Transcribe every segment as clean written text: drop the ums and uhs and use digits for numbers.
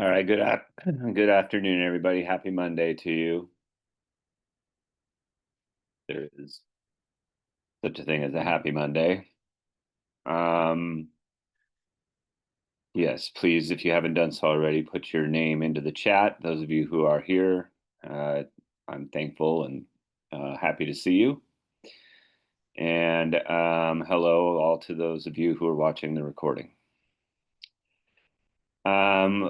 All right, good afternoon, everybody. Happy Monday to you. There is such a thing as a happy Monday. Um, yes, please, if you haven't done so already, put your name into the chat. Those of you who are here, I'm thankful and happy to see you. And hello all to those of you who are watching the recording.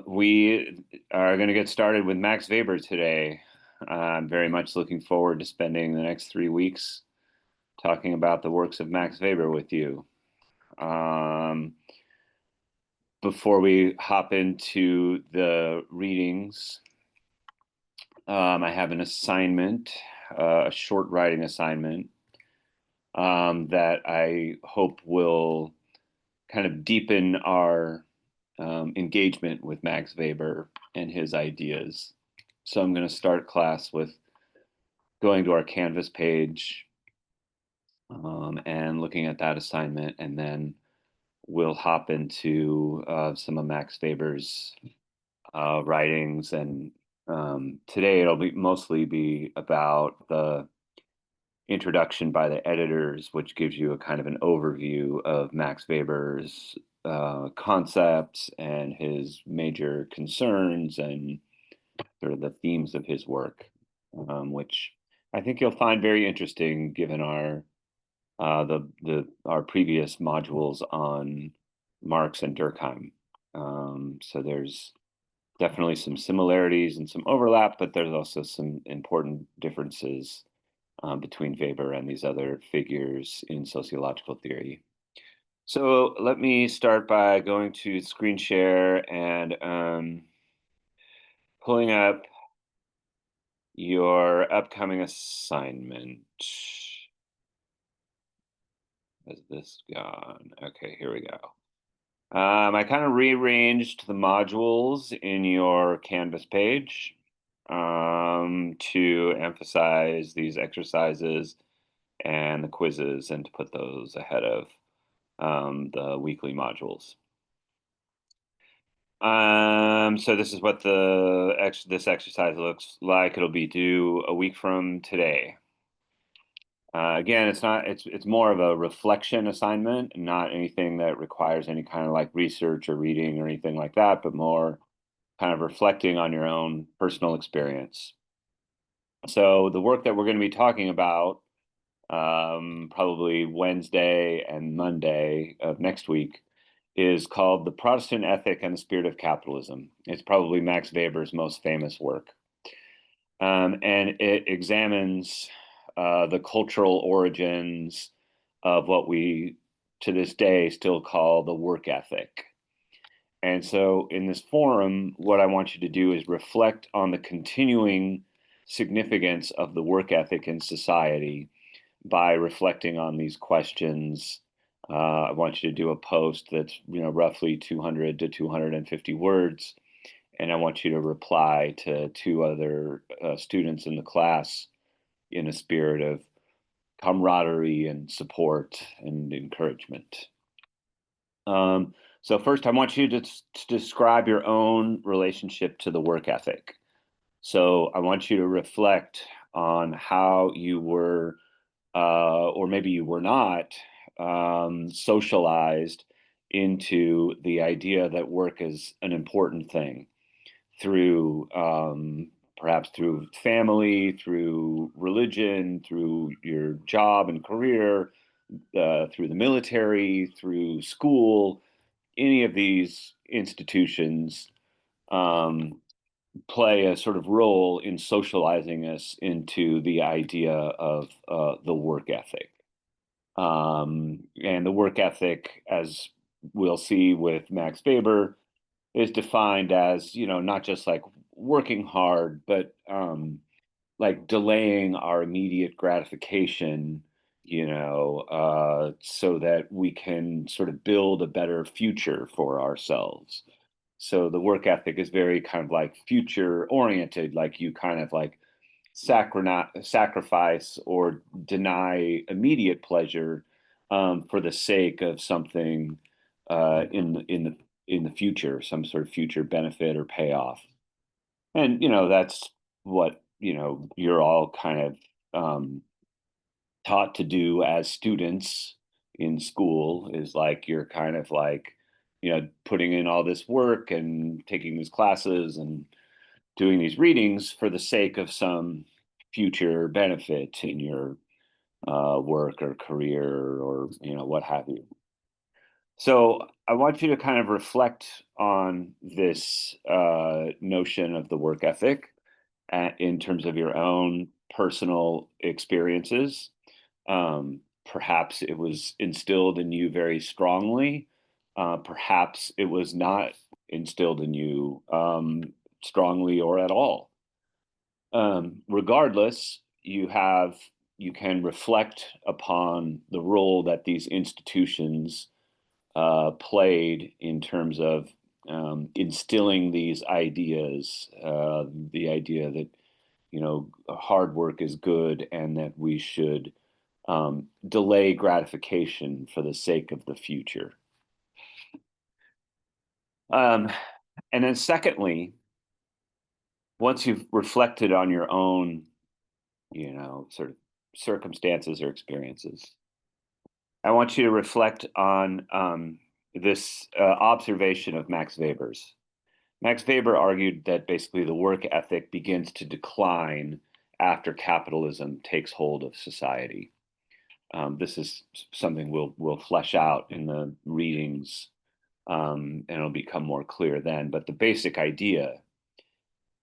We are going to get started with Max Weber today. I'm very much looking forward to spending the next 3 weeks talking about the works of Max Weber with you. Before we hop into the readings, I have an assignment, a short writing assignment that I hope will kind of deepen our engagement with Max Weber and his ideas. So I'm going to start class with going to our Canvas page and looking at that assignment, and then we'll hop into some of Max Weber's writings. And today it'll mostly be about the introduction by the editors, which gives you a kind of an overview of Max Weber's concepts and his major concerns and sort of the themes of his work, which I think you'll find very interesting given our previous modules on Marx and Durkheim. So there's definitely some similarities and some overlap, but there's also some important differences between Weber and these other figures in sociological theory. So let me start by going to screen share and pulling up your upcoming assignment. Has this gone? Okay, here we go. I kind of rearranged the modules in your Canvas page to emphasize these exercises and the quizzes and to put those ahead of the weekly modules. So this is what this exercise looks like. It'll be due a week from today. Again, it's more of a reflection assignment, not anything that requires any kind of like research or reading or anything like that, but more kind of reflecting on your own personal experience. So the work that we're going to be talking about probably Wednesday and Monday of next week is called The Protestant Ethic and the Spirit of Capitalism. It's probably Max Weber's most famous work. And it examines the cultural origins of what we, to this day, still call the work ethic. And so in this forum, what I want you to do is reflect on the continuing significance of the work ethic in society by reflecting on these questions. I want you to do a post that's roughly 200 to 250 words, and I want you to reply to two other students in the class in a spirit of camaraderie and support and encouragement. So first, I want you to describe your own relationship to the work ethic. So I want you to reflect on how you were, or maybe you were not, socialized into the idea that work is an important thing through perhaps through family, through religion, through your job and career, through the military, through school. Any of these institutions play a sort of role in socializing us into the idea of the work ethic. And the work ethic, as we'll see with Max Weber, is defined as, not just like working hard, but like delaying our immediate gratification, so that we can sort of build a better future for ourselves. So the work ethic is very kind of like future oriented, like you kind of like sacrifice or deny immediate pleasure for the sake of something in the in the future, some sort of future benefit or payoff. And, that's what, you're all kind of taught to do as students in school is like you're kind of like, putting in all this work and taking these classes and doing these readings for the sake of some future benefit in your work or career or what have you. So I want you to kind of reflect on this notion of the work ethic in terms of your own personal experiences. Perhaps it was instilled in you very strongly. Perhaps it was not instilled in you strongly or at all. Regardless, you can reflect upon the role that these institutions played in terms of instilling these ideas, the idea that hard work is good and that we should delay gratification for the sake of the future. And then secondly, once you've reflected on your own, sort of circumstances or experiences, I want you to reflect on this observation of Max Weber's. Max Weber argued that basically the work ethic begins to decline after capitalism takes hold of society. This is something we'll flesh out in the readings, and it'll become more clear then. But the basic idea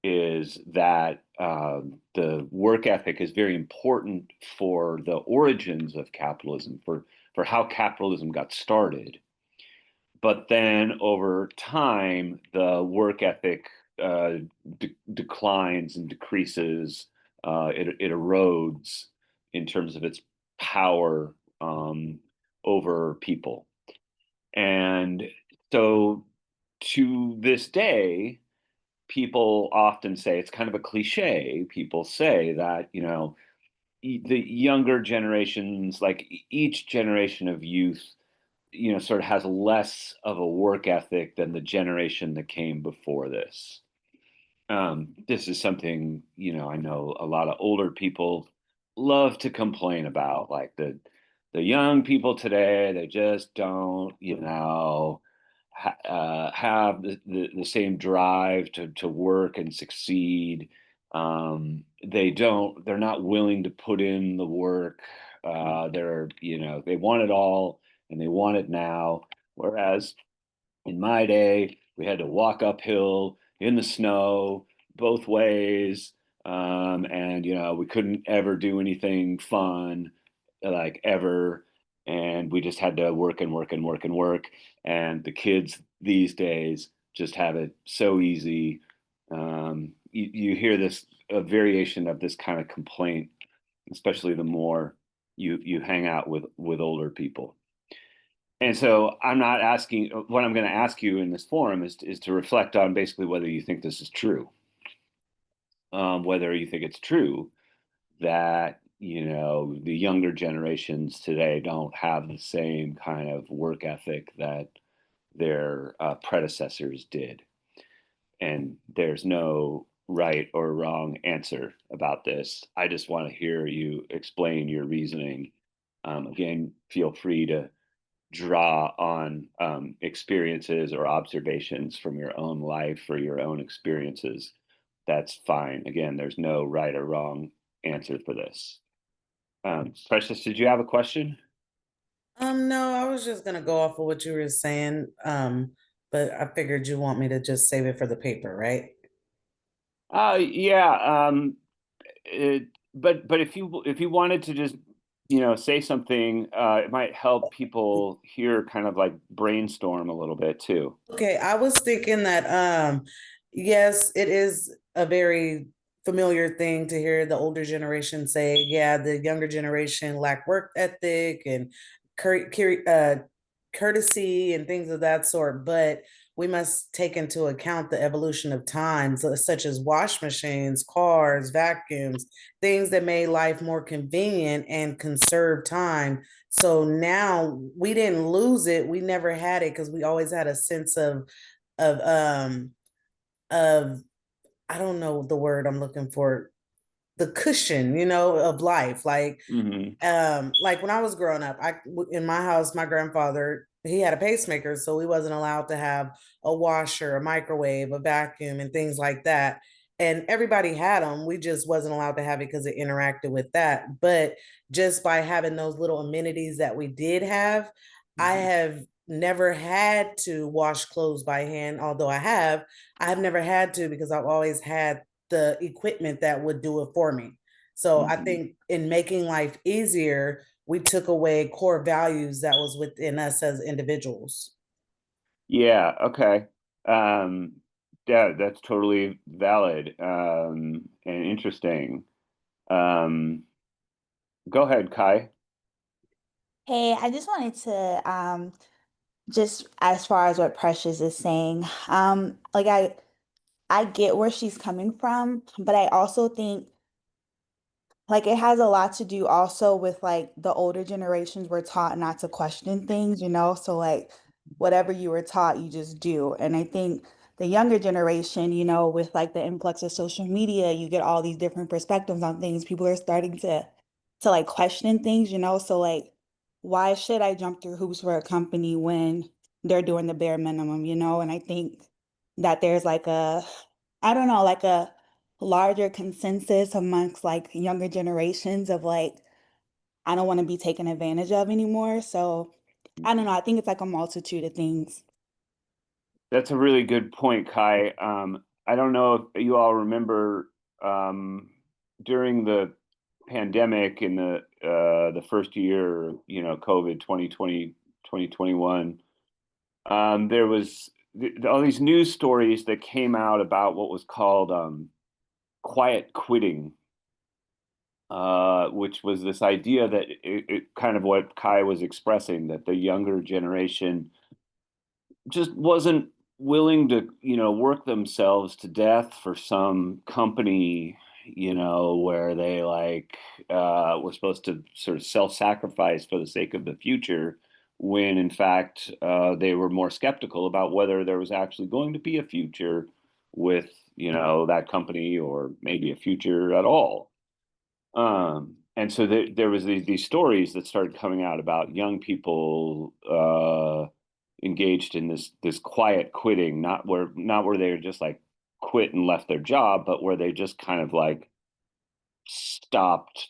is that the work ethic is very important for the origins of capitalism, for how capitalism got started. But then over time, the work ethic declines and decreases. It erodes in terms of its power over people. And so to this day, people often say, it's kind of a cliche, people say that, the younger generations, like each generation of youth, sort of has less of a work ethic than the generation that came before this. This is something, I know a lot of older people love to complain about, like the young people today, they just don't, have the same drive to work and succeed. They're not willing to put in the work. They want it all and they want it now. Whereas in my day, we had to walk uphill in the snow both ways. And, we couldn't ever do anything fun, like ever. And we just had to work and work and work and work. And the kids these days just have it so easy. You hear this a variation of this kind of complaint, especially the more you hang out with older people. And so I'm not asking, what I'm going to ask you in this forum is to reflect on basically whether you think this is true, whether you think it's true that, the younger generations today don't have the same kind of work ethic that their predecessors did. And there's no right or wrong answer about this. I just want to hear you explain your reasoning. Again, feel free to draw on experiences or observations from your own life or your own experiences. That's fine. Again, there's no right or wrong answer for this. Precious, did you have a question? No, I was just gonna go off of what you were saying. But I figured you want me to just save it for the paper, right? Yeah. But if you wanted to just say something, it might help people here kind of like brainstorm a little bit too. Okay, I was thinking that yes, it is a very familiar thing to hear the older generation say, yeah, the younger generation lack work ethic and courtesy and things of that sort, but we must take into account the evolution of times, such as wash machines, cars, vacuums, things that made life more convenient and conserve time So now we didn't lose it. We never had it because we always had a sense of of I don't know the word I'm looking for, the cushion, of life. Hmm. Like when I was growing up, in my house, my grandfather, he had a pacemaker, so we wasn't allowed to have a washer, a microwave, a vacuum, and things like that. And everybody had them. We just wasn't allowed to have it because it interacted with that. But just by having those little amenities that we did have, I Hmm. have never had to wash clothes by hand, although I've never had to because I've always had the equipment that would do it for me. So I Hmm. think in making life easier, we took away core values that was within us as individuals. Yeah, okay. Um, yeah, that's totally valid, and interesting. Um, Go ahead, Kai. Hey, I just wanted to just as far as what Precious is saying, like I get where she's coming from, but I also think like it has a lot to do also with like the older generations were taught not to question things, you know? So like whatever you were taught, you just do. And I think the younger generation, you know, with like the influx of social media, you get all these different perspectives on things. People are starting to like question things, you know? So like why should I jump through hoops for a company when they're doing the bare minimum, you know? And I think that there's like a I don't know, like a larger consensus amongst like younger generations of like, I don't want to be taken advantage of anymore. So I don't know. I think it's like a multitude of things. That's a really good point, Kai. I don't know if you all remember, during the pandemic in the first year, COVID 2020, 2021. There was all these news stories that came out about what was called quiet quitting, which was this idea that it kind of what Kai was expressing, that the younger generation just wasn't willing to, work themselves to death for some company, where they like were supposed to sort of self-sacrifice for the sake of the future, when in fact they were more skeptical about whether there was actually going to be a future with, that company, or maybe a future at all. And so there was these stories that started coming out about young people engaged in this quiet quitting, not where they just like quit and left their job, but where they just kind of like stopped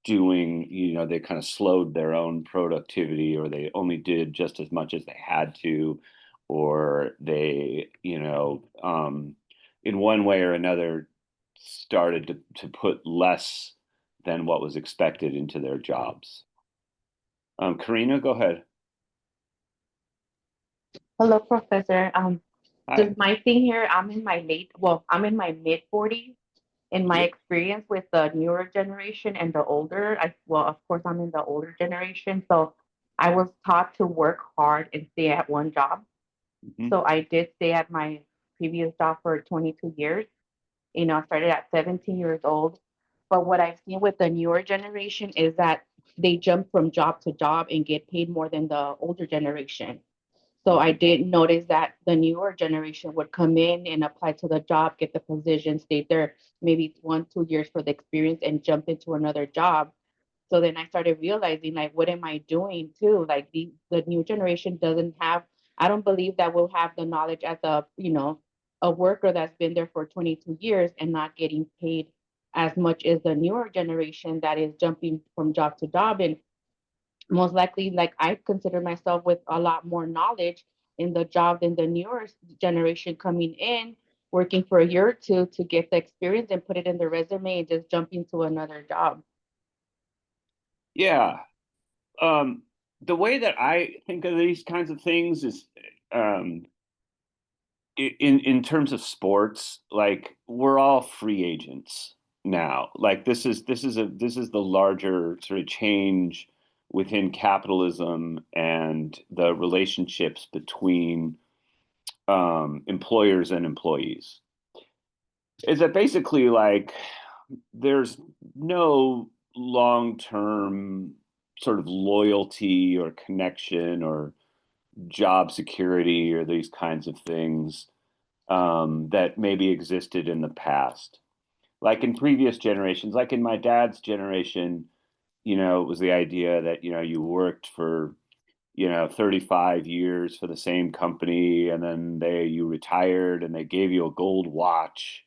doing, they kind of slowed their own productivity, or they only did just as much as they had to, or they, in one way or another started to put less than what was expected into their jobs. Karina, go ahead. Hello, Professor. Hi. Just my thing here, I'm in my mid 40s. In my Yeah. experience with the newer generation and the older, of course, I'm in the older generation. So I was taught to work hard and stay at one job. Mhm. So I did stay at my previous job for 22 years. I started at 17 years old. But what I've seen with the newer generation is that they jump from job to job and get paid more than the older generation. So I Mhm. did notice that the newer generation would come in and apply to the job, get the position, stay there maybe 1, 2 years for the experience and jump into another job. So then I started realizing like, what am I doing too? Like the new generation doesn't have, I don't believe that we'll have the knowledge as a worker that's been there for 22 years and not getting paid as much as the newer generation that is jumping from job to job. And most likely, like I consider myself with a lot more knowledge in the job than the newer generation coming in, working for a year or two to get the experience and put it in the resume and just jump into another job. Yeah. Um, the way that I think of these kinds of things is, um, in terms of sports, like we're all free agents now. Like this is the larger sort of change within capitalism and the relationships between employers and employees. Is that basically like there's no long term sort of loyalty or connection or job security or these kinds of things that maybe existed in the past. Like in previous generations, like in my dad's generation, it was the idea that, you worked for, 35 years for the same company, and then you retired and they gave you a gold watch.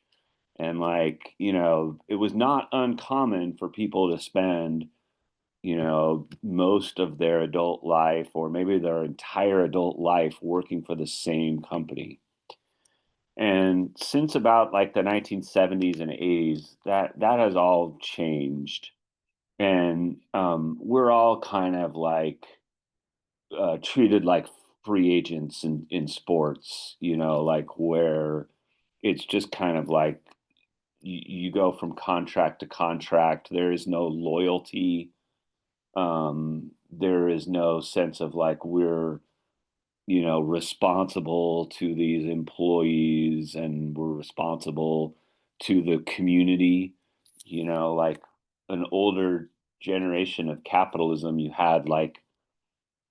And like, it was not uncommon for people to spend, most of their adult life or maybe their entire adult life working for the same company. And since about like the 1970s and 80s, that has all changed. And we're all kind of like treated like free agents in sports, like where it's just kind of like you go from contract to contract. There is no loyalty. There is no sense of like we're responsible to these employees and we're responsible to the community. Like an older generation of capitalism, you had like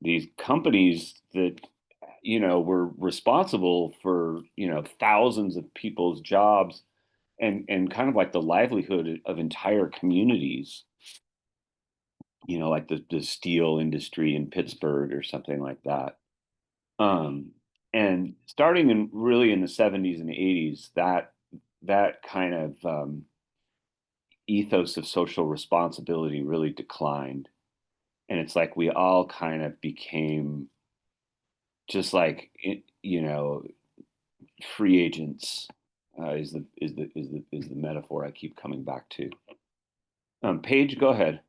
these companies that, were responsible for, thousands of people's jobs and kind of like the livelihood of entire communities, like the steel industry in Pittsburgh or something like that. Um, and starting in really in the 70s and 80s, that kind of ethos of social responsibility really declined. And it's like we all kind of became just like free agents is the metaphor I keep coming back to. Paige, go ahead.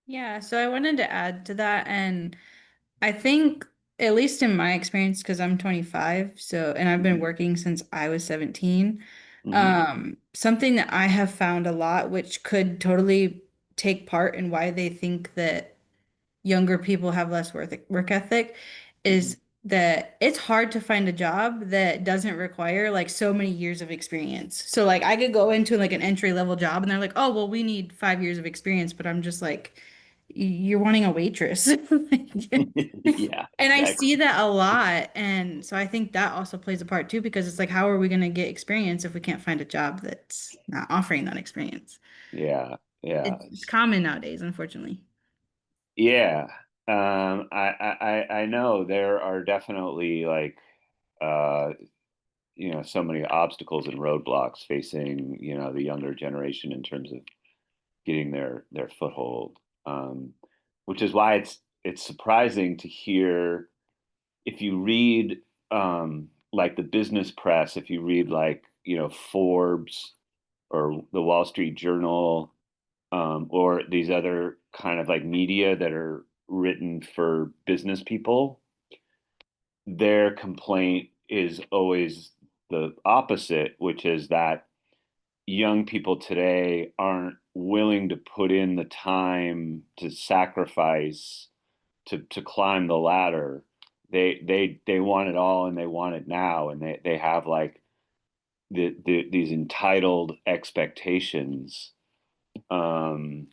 Yeah, so I wanted to add to that, and I think, at least in my experience, because I'm 25, and I've been Mhm. working since I was 17, Mhm. something that I have found a lot, which could totally take part in why they think that younger people have less work ethic, Mhm. is that it's hard to find a job that doesn't require like so many years of experience. So like I could go into like an entry level job and they're like, "Oh, well, we need 5 years of experience," but I'm just like, "You're wanting a waitress." Yeah, And I exactly. see that a lot. And so I think that also plays a part too, because it's like, how are we going to get experience if we can't find a job that's not offering that experience? Yeah, yeah. It's common nowadays, unfortunately. Yeah. I know there are definitely like uh so many obstacles and roadblocks facing, the younger generation in terms of getting their foothold. Which is why it's surprising to hear if you read like the business press, if you read like, Forbes or the Wall Street Journal, or these other kind of like media that are written for business people, their complaint is always the opposite, which is that young people today aren't willing to put in the time to sacrifice to climb the ladder. They want it all and they want it now, and they have like these entitled expectations. Um,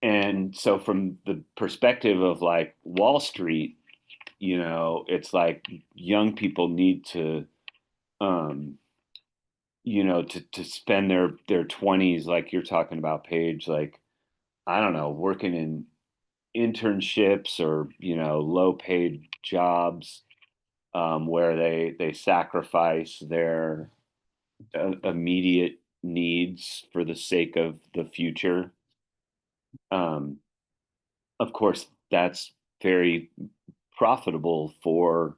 And so from the perspective of like Wall Street, it's like young people need to um to spend their 20s like you're talking about, Paige, like I don't know, working in internships or, low paid jobs where they sacrifice their immediate needs for the sake of the future. Um, of course, that's very profitable for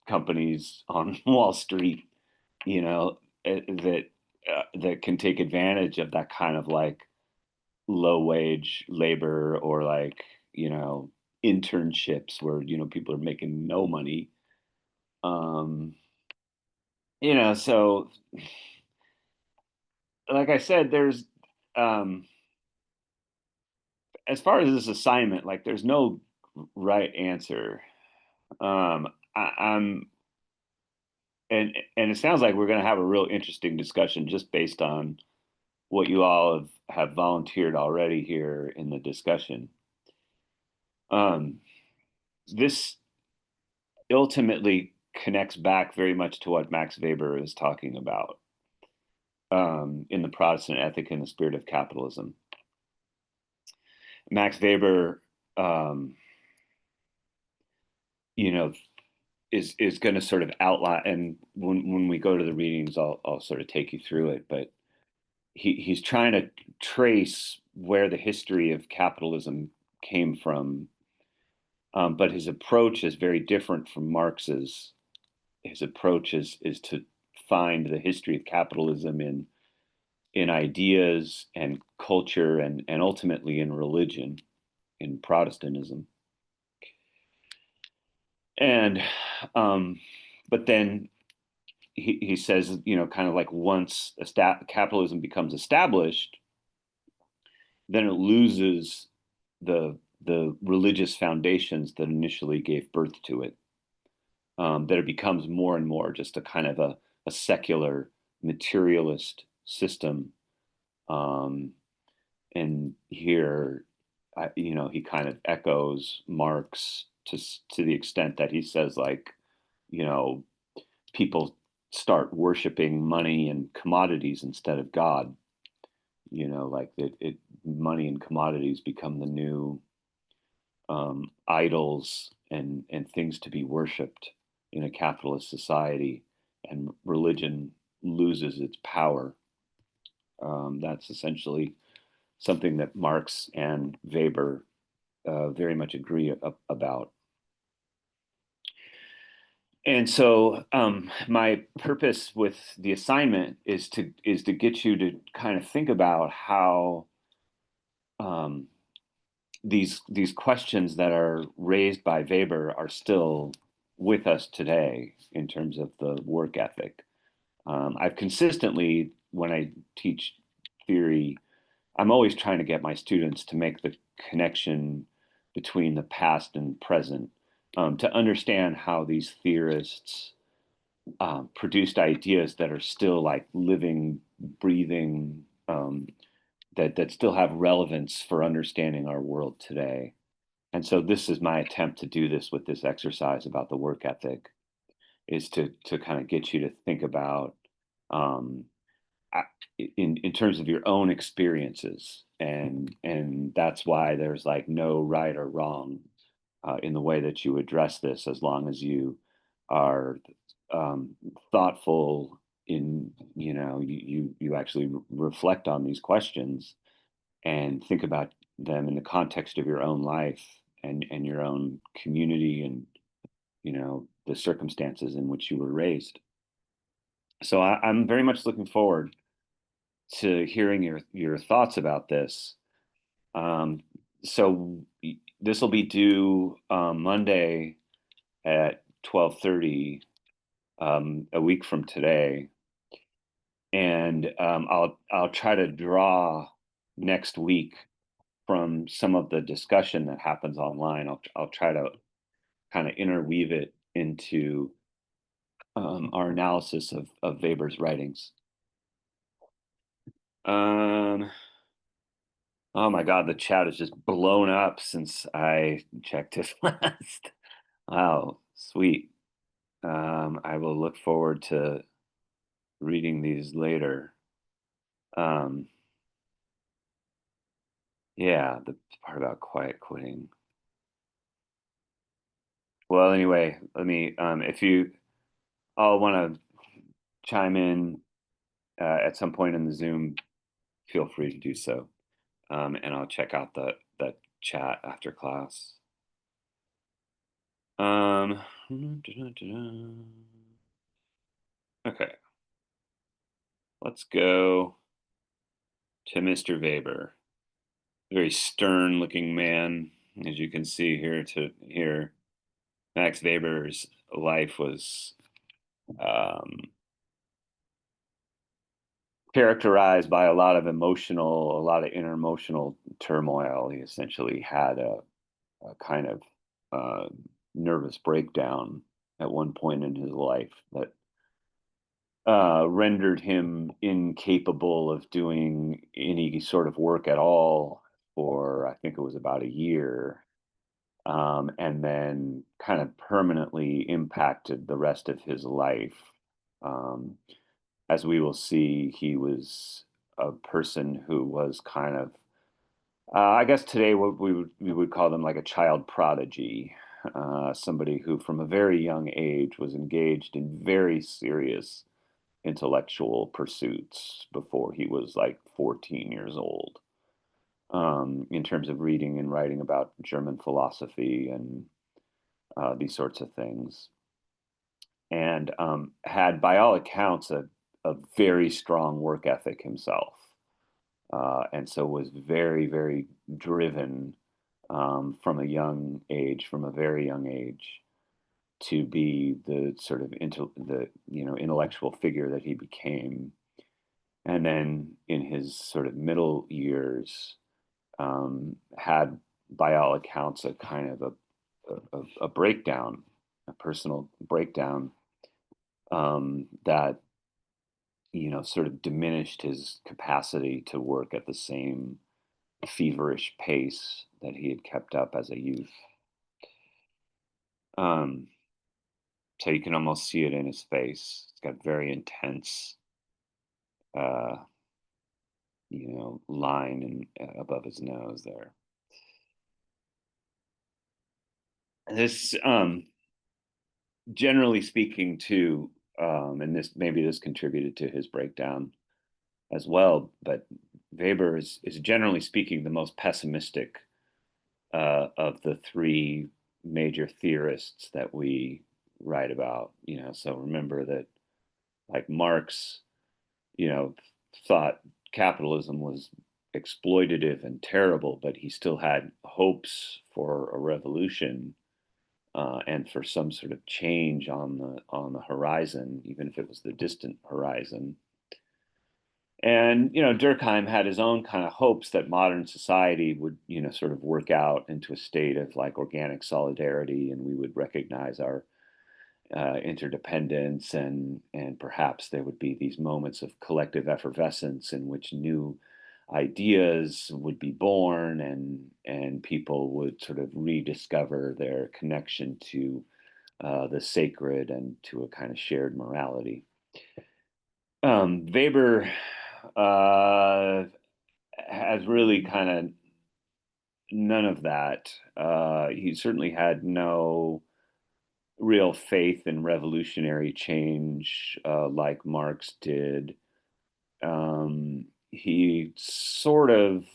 companies on Wall Street, that can take advantage of that kind of like low wage labor or like internships where people are making no money. Um, so like I said, there's um, as far as this assignment, like there's no right answer. I'm and it sounds like we're going to have a real interesting discussion just based on what you all have volunteered already here in the discussion. This ultimately connects back very much to what Max Weber is talking about in The Protestant Ethic and the Spirit of Capitalism. Max Weber, you know, is going to sort of outline, and when we go to the readings, I'll sort of take you through it, but he's trying to trace where the history of capitalism came from, but his approach is very different from Marx's. His approach is to find the history of capitalism in ideas and culture and ultimately in religion, in Protestantism. And but then he says, you know, kind of like once capitalism becomes established, then it loses the religious foundations that initially gave birth to it. That it becomes more and more just a kind of a secular materialist system. And here, you know, he kind of echoes Marx to the extent that he says, like, you know, people start worshiping money and commodities instead of God. You know, like money and commodities become the new idols and things to be worshipped in a capitalist society, and religion loses its power. That's essentially something that Marx and Weber very much agree about. And so my purpose with the assignment is to get you to kind of think about how these questions that are raised by Weber are still with us today in terms of the work ethic. I've consistently, when I teach theory, I'm always trying to get my students to make the connection between the past and present, to understand how these theorists produced ideas that are still like living, breathing, that still have relevance for understanding our world today. And so this is my attempt to do this with this exercise about the work ethic, is to kind of get you to think about in terms of your own experiences, and that's why there's like no right or wrong in the way that you address this, as long as you are thoughtful in, you know, you actually reflect on these questions and think about them in the context of your own life and your own community and, you know, the circumstances in which you were raised. So I'm very much looking forward to hearing your thoughts about this. So this will be due Monday at 12:30, a week from today, and I'll try to draw next week from some of the discussion that happens online. I'll try to kind of interweave it into our analysis of Weber's writings. Oh my God, the chat is just blown up since I checked it last. Wow, sweet. I will look forward to reading these later. Yeah, the part about quiet quitting. Well, anyway, let me, if you all want to chime in at some point in the Zoom, feel free to do so. And I'll check out that chat after class. Okay. Let's go to Mr. Weber. Very stern looking man, as you can see here. Max Weber's life was characterized by a lot of inner emotional turmoil. He essentially had a kind of nervous breakdown at one point in his life that rendered him incapable of doing any sort of work at all for, I think it was about a year, and then kind of permanently impacted the rest of his life. Um, as we will see, he was a person who was kind of, I guess today what we would call them like a child prodigy, somebody who from a very young age was engaged in very serious intellectual pursuits before he was like 14 years old, in terms of reading and writing about German philosophy and these sorts of things. And had, by all accounts, a very strong work ethic himself. And so was very, very driven from a very young age, to be the sort of intellectual figure that he became. And then in his sort of middle years, had, by all accounts, a kind of a breakdown, a personal breakdown, that sort of diminished his capacity to work at the same feverish pace that he had kept up as a youth. So you can almost see it in his face. It's got very intense, uh, line above his nose there. This, generally speaking, too, and this contributed to his breakdown as well. But Weber is generally speaking the most pessimistic of the three major theorists that we write about. So remember that, like Marx, thought capitalism was exploitative and terrible, but he still had hopes for a revolution, and for some sort of change on the horizon, even if it was the distant horizon. And Durkheim had his own kind of hopes that modern society would sort of work out into a state of like organic solidarity, and we would recognize our interdependence, and perhaps there would be these moments of collective effervescence in which new ideas would be born, and people would sort of rediscover their connection to the sacred and to a kind of shared morality. Weber has really kind of none of that. He certainly had no real faith in revolutionary change like Marx did. He sort of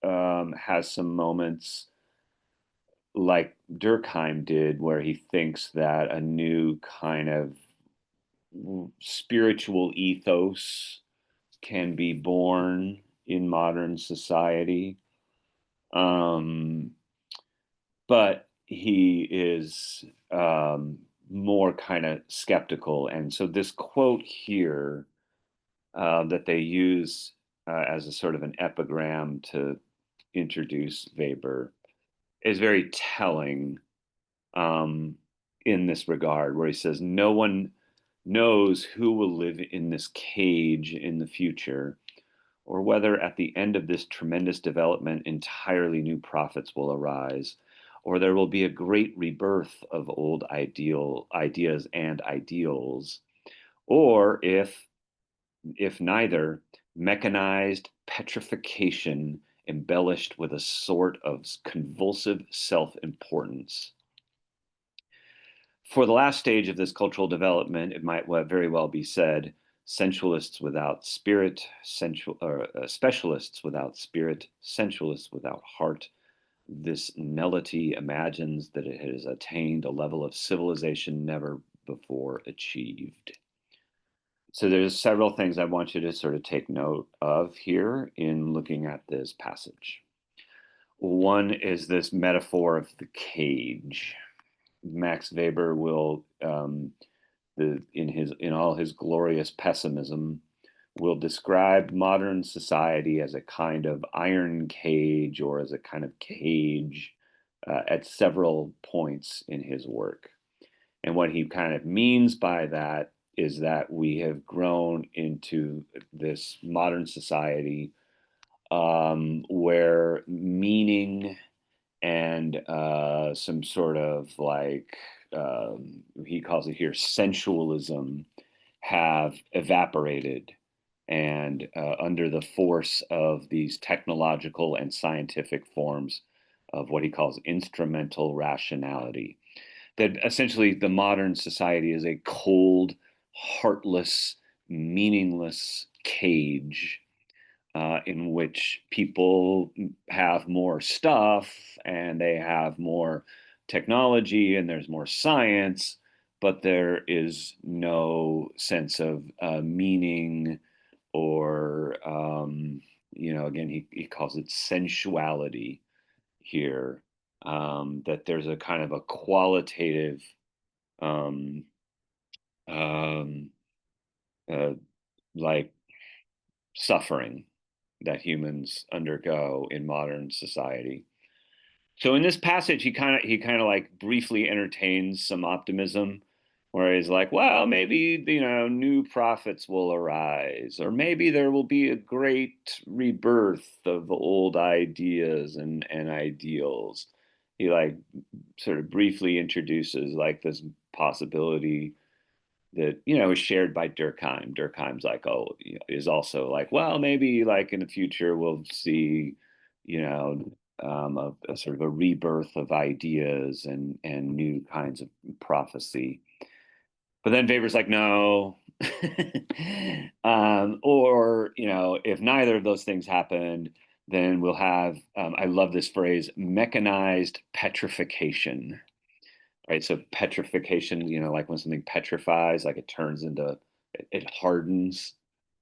has some moments like Durkheim did, where he thinks that a new kind of spiritual ethos can be born in modern society. But he is more kind of skeptical. And so this quote here that they use as a sort of an epigram to introduce Weber is very telling, in this regard, where he says, "No one knows who will live in this cage in the future, or whether at the end of this tremendous development entirely new prophets will arise, or there will be a great rebirth of old ideas and ideals, or if neither, mechanized petrification embellished with a sort of convulsive self-importance. For the last stage of this cultural development, it might very well be said, sensualists without spirit, specialists without spirit, sensualists without heart. This nullity imagines that it has attained a level of civilization never before achieved." So there's several things I want you to sort of take note of here in looking at this passage. One is this metaphor of the cage. Max Weber will, in all his glorious pessimism, will describe modern society as a kind of iron cage, or as a kind of cage, at several points in his work. And what he kind of means by that is that we have grown into this modern society where meaning and some sort of like he calls it here sensualism have evaporated, and under the force of these technological and scientific forms of what he calls instrumental rationality, that essentially the modern society is a cold, heartless, meaningless cage in which people have more stuff and they have more technology and there's more science, but there is no sense of meaning or, again, he calls it sensuality here, that there's a kind of a qualitative um, um, uh, like suffering that humans undergo in modern society. So in this passage, he kind of like briefly entertains some optimism, where he's like, well, maybe new prophets will arise, or maybe there will be a great rebirth of old ideas and ideals. He like sort of briefly introduces like this possibility that is shared by Durkheim. Durkheim's like, oh, is also like, well, maybe like in the future we'll see, a sort of a rebirth of ideas and new kinds of prophecy. But then Weber's like, no. Or if neither of those things happened, then we'll have, I love this phrase, mechanized petrification. Right, so petrification, like when something petrifies, like it hardens,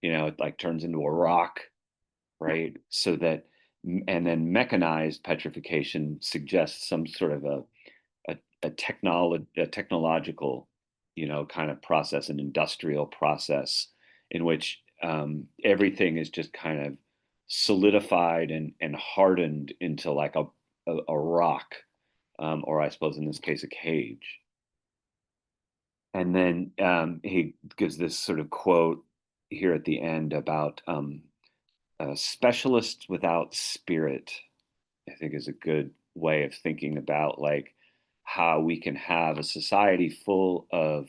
it like turns into a rock, right? So that, and then mechanized petrification suggests some sort of a technological, kind of process, an industrial process in which everything is just kind of solidified and hardened into like a rock, or I suppose in this case, a cage. And then he gives this sort of quote here at the end about specialists without spirit, I think is a good way of thinking about like how we can have a society full of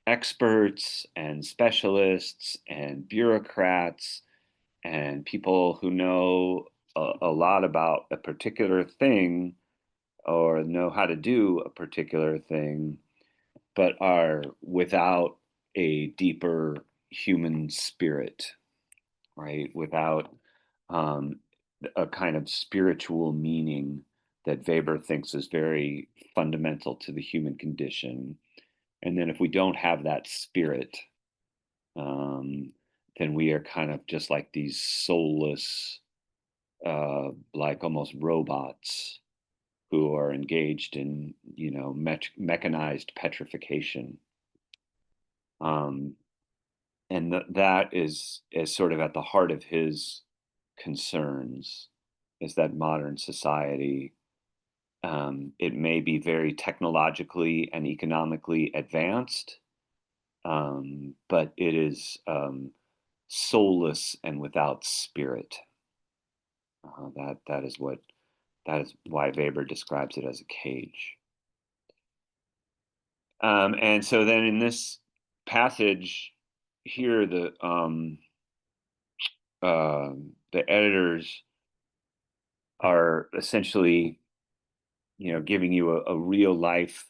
experts and specialists and bureaucrats and people who know a lot about a particular thing or know how to do a particular thing, but are without a deeper human spirit, right? Without a kind of spiritual meaning that Weber thinks is very fundamental to the human condition. And then if we don't have that spirit, then we are kind of just like these soulless, like almost robots who are engaged in, mechanized petrification. And that is sort of at the heart of his concerns, is that modern society, it may be very technologically and economically advanced, but it is soulless and without spirit. That is why Weber describes it as a cage. And so then in this passage here, the editors are essentially, giving you a real life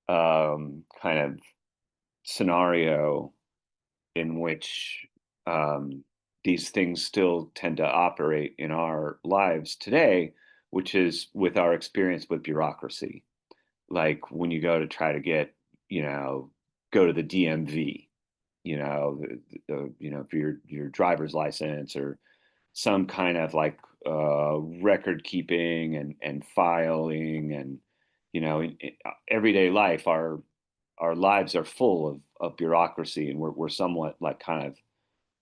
kind of scenario in which these things still tend to operate in our lives today, which is with our experience with bureaucracy. Like when you go to try to get, go to the DMV, for your driver's license or some kind of like record keeping and filing, and in everyday life, our lives are full of bureaucracy, and we're somewhat like kind of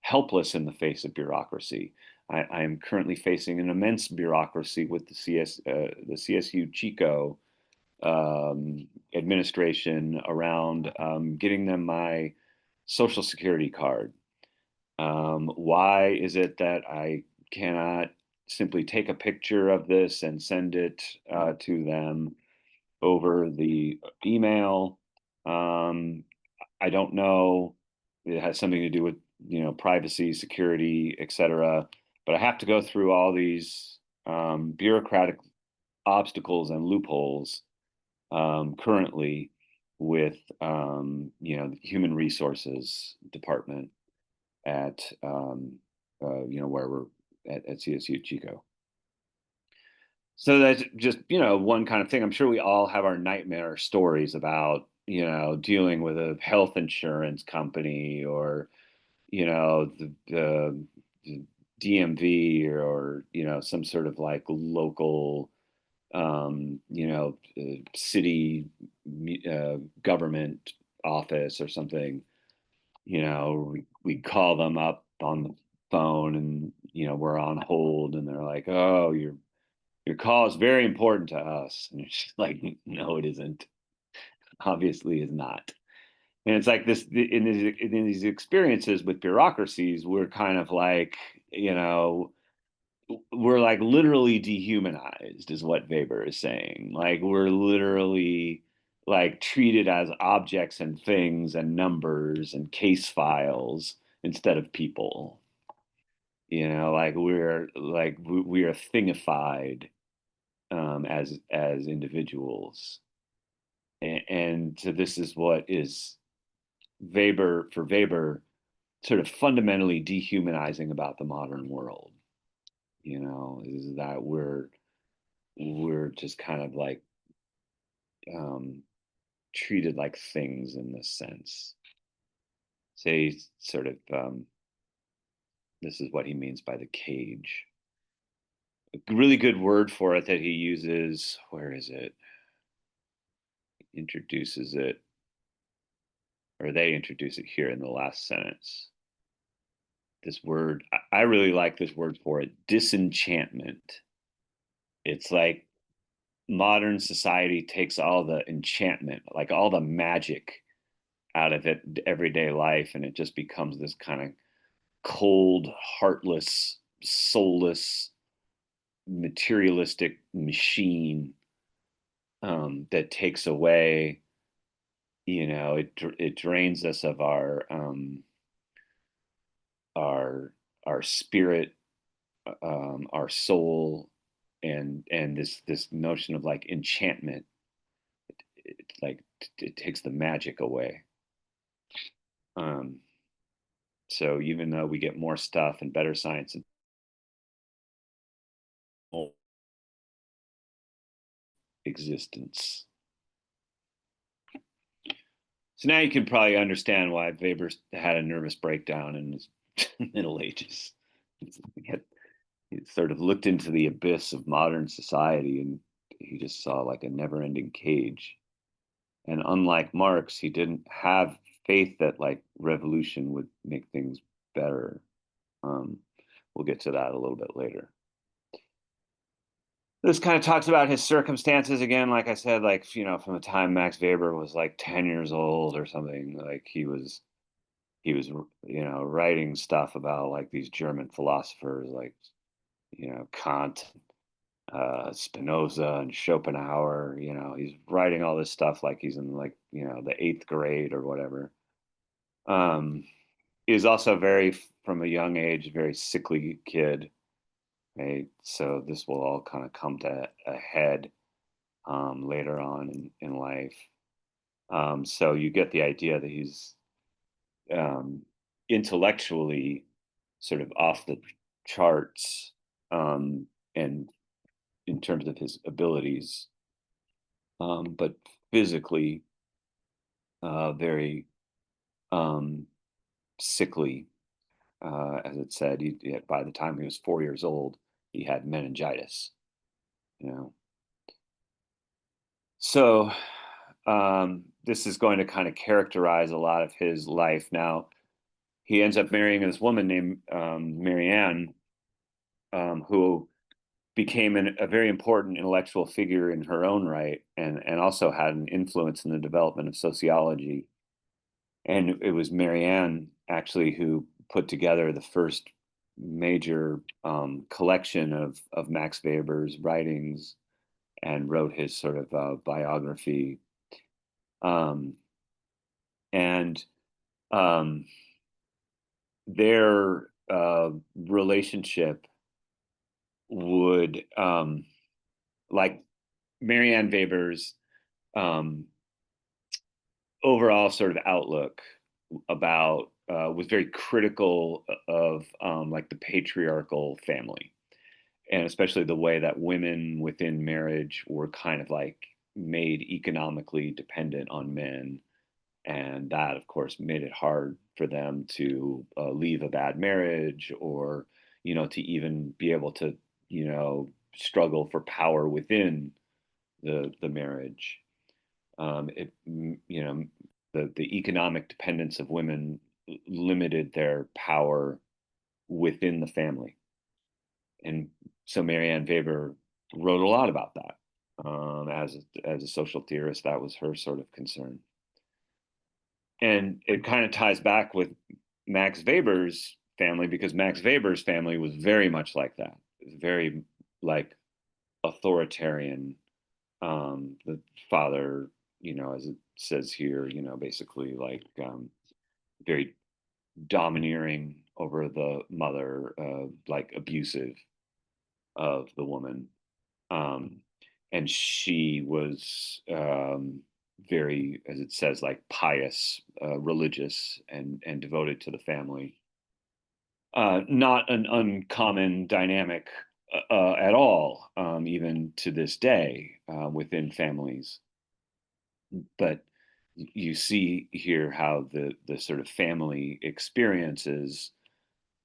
helpless in the face of bureaucracy. I am currently facing an immense bureaucracy with the CSU Chico administration around getting them my Social Security card. Why is it that I cannot simply take a picture of this and send it to them over the email? I don't know. It has something to do with, privacy, security, etc. But I have to go through all these bureaucratic obstacles and loopholes currently with, the human resources department at, where we're at CSU Chico. So that's just, one kind of thing. I'm sure we all have our nightmare stories about, dealing with a health insurance company, or, the DMV, or, some sort of like local, city government office or something. We call them up on the phone, and, we're on hold, and they're like, "Oh, your call is very important to us." And it's just like, no, it isn't. Obviously is not. And it's like this in these experiences with bureaucracies, we're kind of like, we're like literally dehumanized, is what Weber is saying. Like, we're literally like treated as objects and things and numbers and case files instead of people. Like we are thingified as individuals. And so this is what is Weber sort of fundamentally dehumanizing about the modern world, is that we're just kind of like treated like things in this sense. Say sort of this is what he means by the cage. A really good word for it that he uses, where is it? Introduces it, or they introduce it here in the last sentence. This word, I really like this word for it, disenchantment. It's like modern society takes all the enchantment, like all the magic out of it, everyday life, and it just becomes this kind of cold, heartless, soulless, materialistic machine that takes away, it drains us of our spirit, our soul, and this notion of like enchantment. It takes the magic away. So even though we get more stuff and better science and existence. So now you can probably understand why Weber had a nervous breakdown in his Middle Ages. He sort of looked into the abyss of modern society, and he just saw like a never-ending cage. And unlike Marx, he didn't have faith that like revolution would make things better. We'll get to that a little bit later. This kind of talks about his circumstances again. Like I said, like, from the time Max Weber was like 10 years old or something, like he was, writing stuff about like these German philosophers, like, Kant, Spinoza and Schopenhauer. He's writing all this stuff like he's in like, the 8th grade or whatever. He was also from a young age, very sickly kid. Right. So this will all kind of come to a head later on in life. So you get the idea that he's intellectually sort of off the charts, and in terms of his abilities, but physically very sickly. As it said, by the time he was 4 years old, he had meningitis. So this is going to kind of characterize a lot of his life. Now, he ends up marrying this woman named Marianne, who became a very important intellectual figure in her own right, and also had an influence in the development of sociology. And it was Marianne actually who put together the first major collection of Max Weber's writings and wrote his sort of biography. Um, and their relationship would, like Marianne Weber's overall sort of outlook about was very critical of like the patriarchal family, and especially the way that women within marriage were kind of like made economically dependent on men, and that of course made it hard for them to leave a bad marriage, or to even be able to struggle for power within the marriage. It the economic dependence of women limited their power within the family, and so Marianne Weber wrote a lot about that. As a social theorist, that was her sort of concern. And it kind of ties back with Max Weber's family, because Max Weber's family was very much like that. It was very like authoritarian. The father, as it says here, basically like very domineering over the mother, like abusive of the woman. And she was very, as it says, like pious, religious, and devoted to the family. Not an uncommon dynamic at all, even to this day, within families. But you see here how the sort of family experiences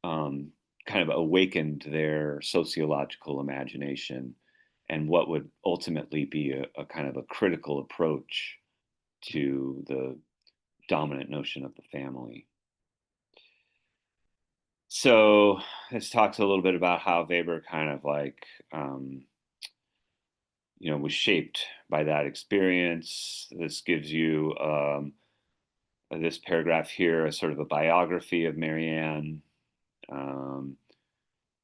kind of awakened their sociological imagination, and what would ultimately be a kind of a critical approach to the dominant notion of the family. So this talks a little bit about how Weber kind of like, was shaped by that experience. This gives you this paragraph here, a sort of a biography of Marianne. An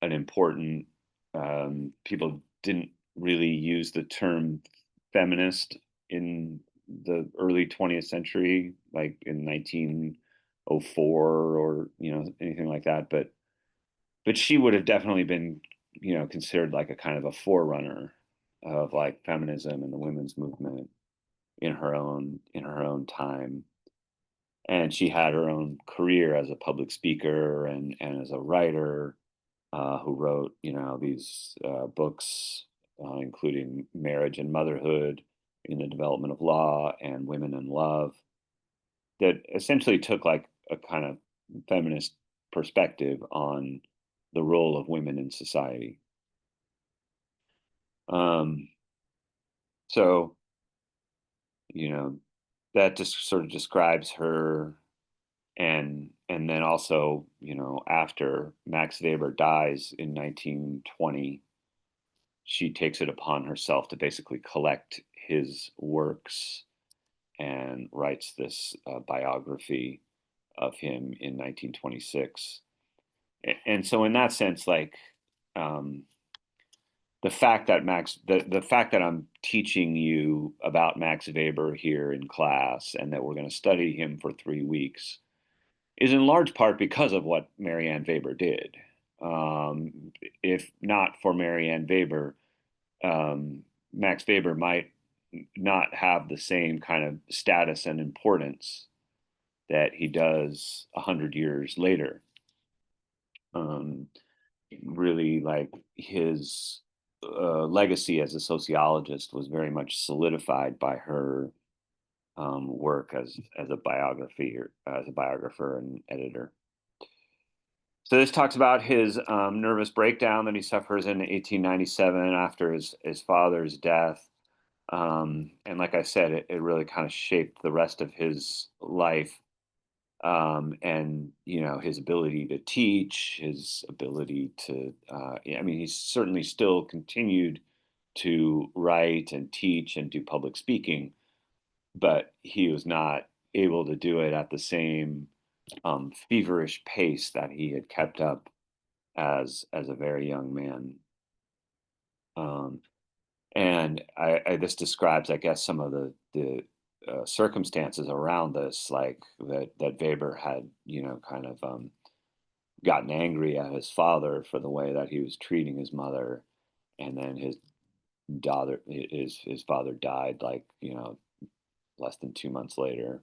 important, people didn't really use the term feminist in the early 20th century, like in 1904 or anything like that. But she would have definitely been considered like a kind of a forerunner of like feminism and the women's movement in her own time. And she had her own career as a public speaker and as a writer, who wrote these books, including Marriage and Motherhood in the Development of Law and Women in Love, that essentially took like a kind of feminist perspective on the role of women in society. So that just sort of describes her. And then also, after Max Weber dies in 1920, she takes it upon herself to basically collect his works and writes this biography of him in 1926. And so in that sense, like, the fact that the fact that I'm teaching you about Max Weber here in class, and that we're going to study him for 3 weeks, is in large part because of what Marianne Weber did. If not for Marianne Weber, Max Weber might not have the same kind of status and importance that he does 100 years later. Really, like his legacy as a sociologist was very much solidified by her work as a biography, or as a biographer and editor. So this talks about his nervous breakdown that he suffers in 1897 after his father's death. And like I said, it really kind of shaped the rest of his life. And his ability to teach, his ability to, I mean, he's certainly still continued to write and teach and do public speaking, but he was not able to do it at the same feverish pace that he had kept up as a very young man. And this describes, I guess, some of the circumstances around this, like that Weber had, kind of gotten angry at his father for the way that he was treating his mother, and then his father died, like, less than 2 months later.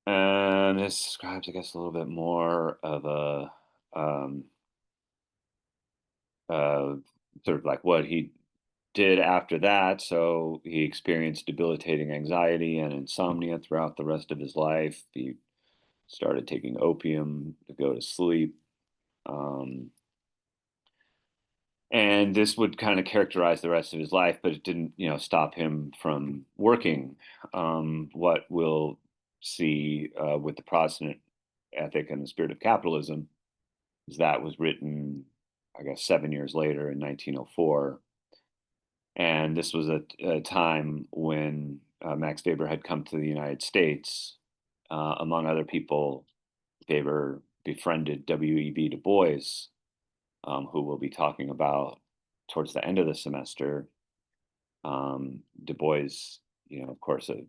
And this describes, I guess, a little bit more of a uh, sort of like what he did after that. So he experienced debilitating anxiety and insomnia throughout the rest of his life. He started taking opium to go to sleep. And this would kind of characterize the rest of his life, but it didn't, stop him from working. What we'll see with the Protestant ethic and the spirit of capitalism is that was written, I guess, 7 years later in 1904. And this was a time when Max Weber had come to the United States. Among other people, Weber befriended W.E.B. Du Bois, who we'll be talking about towards the end of the semester. Du Bois, of course, a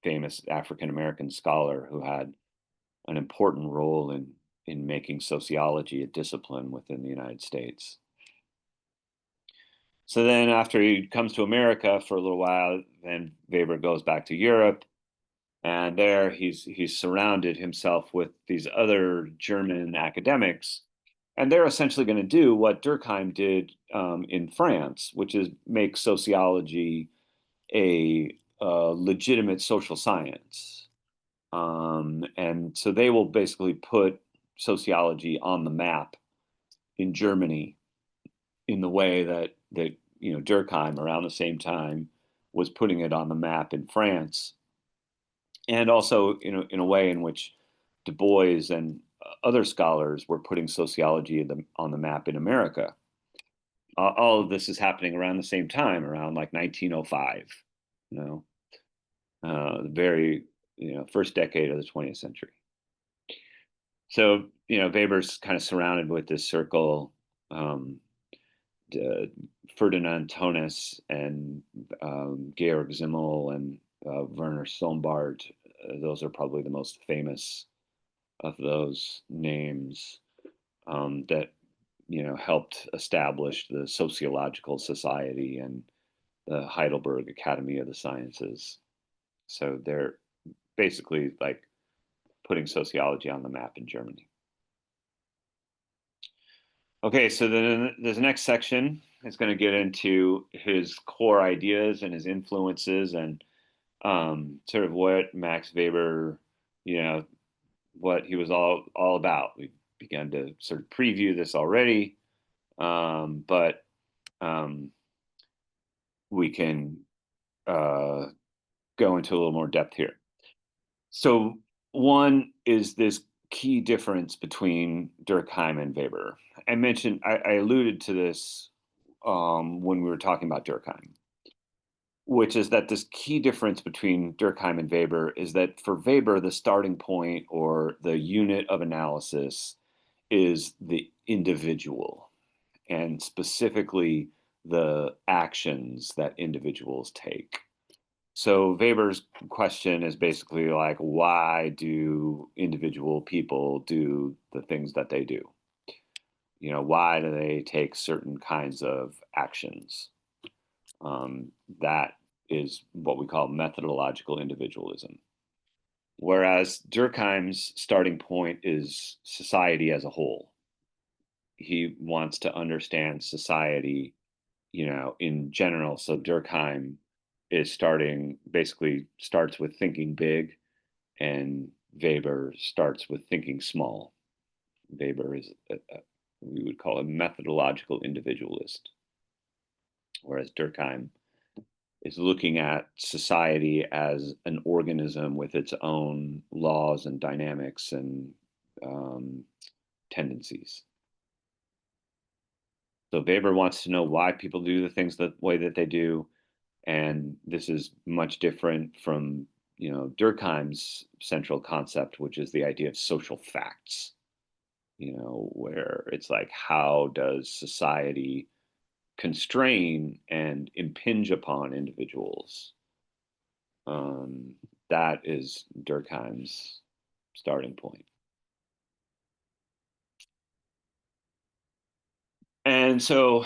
famous African American scholar who had an important role in making sociology a discipline within the United States. So then after he comes to America for a little while, then Weber goes back to Europe, and there he's surrounded himself with these other German academics, and they're essentially going to do what Durkheim did in France, which is make sociology a legitimate social science. And so they will basically put sociology on the map in Germany in the way that Durkheim around the same time was putting it on the map in France, and also in a way in which Du Bois and other scholars were putting sociology on the map in America. All of this is happening around the same time, around like 1905, the very first decade of the 20th century. So Weber's kind of surrounded with this circle. Ferdinand Tönnies and Georg Simmel and Werner Sombart. Those are probably the most famous of those names that helped establish the Sociological Society and the Heidelberg Academy of the Sciences. So they're basically like putting sociology on the map in Germany. Okay, so then the next section is going to get into his core ideas and his influences, and sort of what Max Weber, what he was all about. We've begun to sort of preview this already, but we can go into a little more depth here. So one is this key difference between Durkheim and Weber. I alluded to this when we were talking about Durkheim, which is that this key difference between Durkheim and Weber is that for Weber, the starting point or the unit of analysis is the individual, and specifically the actions that individuals take. So Weber's question is basically like, why do individual people do the things that they do? Why do they take certain kinds of actions? That is what we call methodological individualism. Whereas Durkheim's starting point is society as a whole. He wants to understand society, in general. So Durkheim basically starts with thinking big, and Weber starts with thinking small. Weber is we would call a methodological individualist, whereas Durkheim is looking at society as an organism with its own laws and dynamics and tendencies. So Weber wants to know why people do the things the way that they do, and this is much different from, you know, Durkheim's central concept, which is the idea of social facts. You know, where it's like, how does society constrain and impinge upon individuals? That is Durkheim's starting point. And so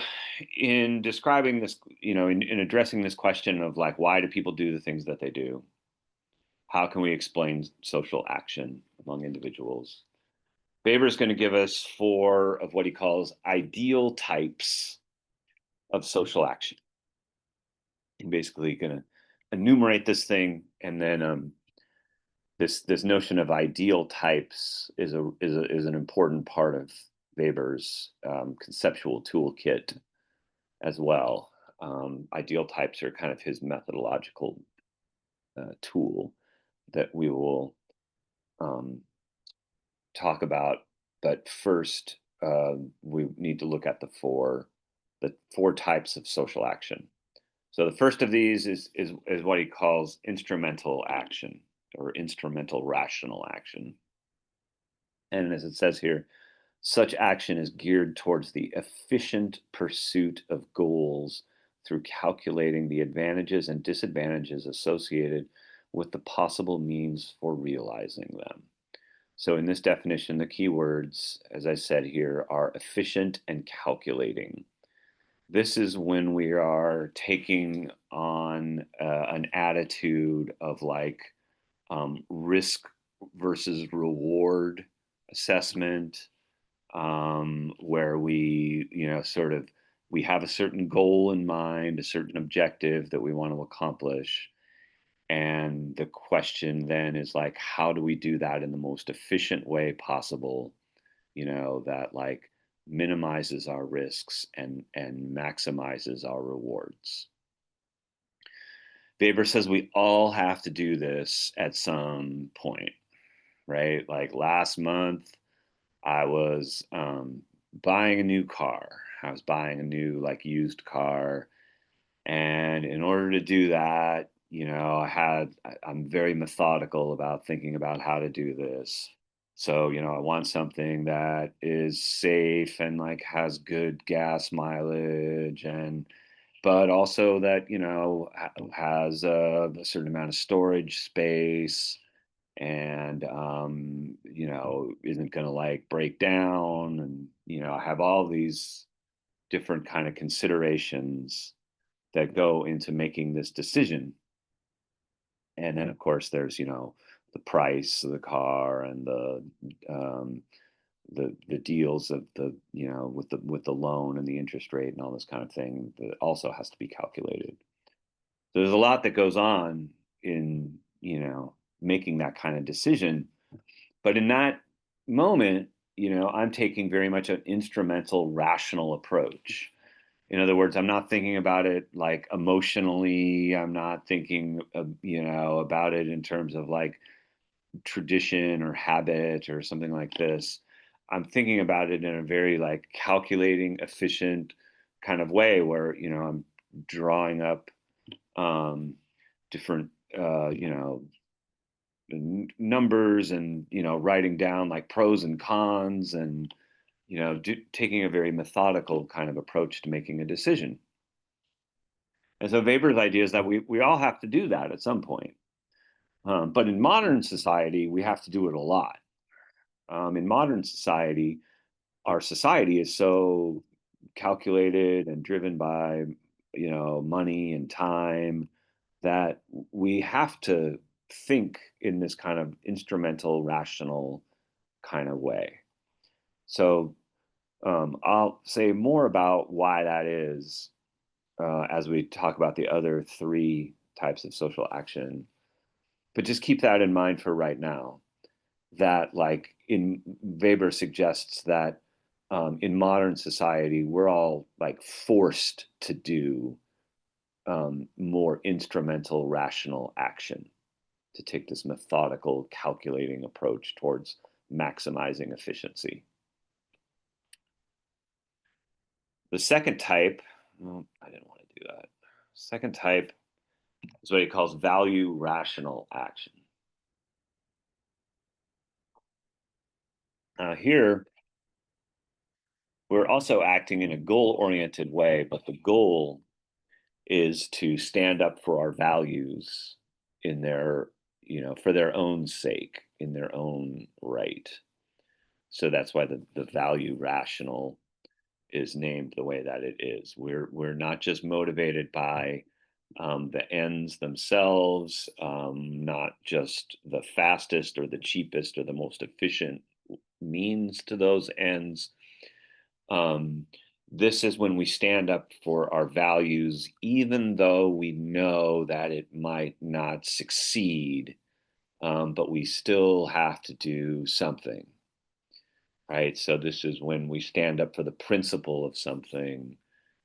in describing this, you know, in addressing this question of like, why do people do the things that they do? How can we explain social action among individuals? Weber's going to give us 4 of what he calls ideal types of social action. I'm basically going to enumerate this thing, and then this notion of ideal types is an important part of Weber's conceptual toolkit as well. Ideal types are kind of his methodological tool that we will talk about. But first, we need to look at the four types of social action. So the first of these is what he calls instrumental action, or instrumental rational action. And as it says here, such action is geared towards the efficient pursuit of goals through calculating the advantages and disadvantages associated with the possible means for realizing them. So in this definition, the key words, as I said here, are efficient and calculating. This is when we are taking on an attitude of like risk versus reward assessment, where we, you know, sort of, we have a certain goal in mind, a certain objective that we want to accomplish. And the question then is like, how do we do that in the most efficient way possible, you know, that like minimizes our risks and maximizes our rewards. Weber says we all have to do this at some point, right? Like last month, I was buying a new car. I was buying a new like used car. And in order to do that, you know, I'm very methodical about thinking about how to do this. So, you know, I want something that is safe and like has good gas mileage, but also that, you know, has a certain amount of storage space, and you know, isn't going to like break down, and you know, I have all these different kind of considerations that go into making this decision. And then of course there's, you know, the price of the car and the deals of the, you know, with the loan and the interest rate and all this kind of thing that also has to be calculated. So there's a lot that goes on in, you know, making that kind of decision. But in that moment, you know, I'm taking very much an instrumental, rational approach. In other words, I'm not thinking about it like emotionally. I'm not thinking, you know, about it in terms of like tradition or habit or something like this. I'm thinking about it in a very like calculating, efficient kind of way where, you know, I'm drawing up different, you know, numbers, and, you know, writing down like pros and cons, and, you know, taking a very methodical kind of approach to making a decision. And so Weber's idea is that we all have to do that at some point. But in modern society, we have to do it a lot. In modern society, our society is so calculated and driven by, you know, money and time, that we have to think in this kind of instrumental, rational kind of way. So I'll say more about why that is as we talk about the other 3 types of social action. But just keep that in mind for right now, that like Weber suggests that in modern society, we're all like forced to do more instrumental rational action, to take this methodical, calculating approach towards maximizing efficiency. The second type, well, I didn't want to do that. Second type is what he calls value rational action. Here, we're also acting in a goal-oriented way, but the goal is to stand up for our values in their, for their own sake, in their own right. So that's why the value rational is named the way that it is. We're not just motivated by the ends themselves, not just the fastest or the cheapest or the most efficient means to those ends. This is when we stand up for our values, even though we know that it might not succeed, but we still have to do something, right? So this is when we stand up for the principle of something,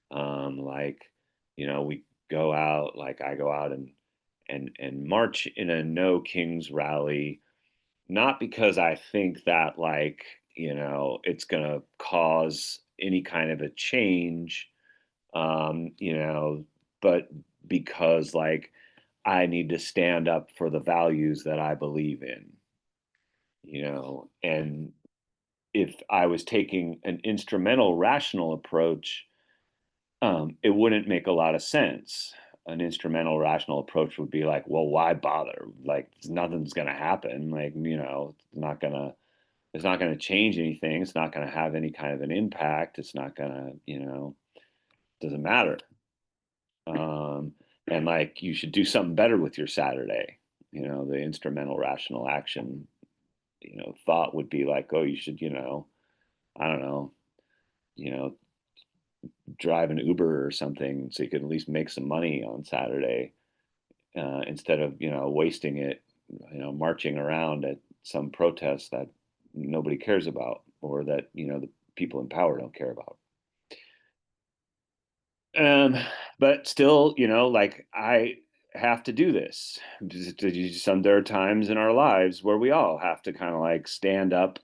like, we go out, like I go out and march in a No Kings rally, not because I think that, like, it's gonna cause any kind of a change, but because, like, I need to stand up for the values that I believe in, and if I was taking an instrumental rational approach, it wouldn't make a lot of sense. An instrumental rational approach would be like, well, why bother? Like, nothing's gonna happen. Like, it's not gonna change anything. It's not gonna have any kind of an impact. It's not gonna, doesn't matter. And like, you should do something better with your Saturday. The instrumental rational action, thought would be like, oh, you should, I don't know, you know, drive an Uber or something so you could at least make some money on Saturday, instead of, wasting it, marching around at some protest that nobody cares about, or that, the people in power don't care about. But still, like, I have to do this. There are times in our lives where we all have to kind of like stand up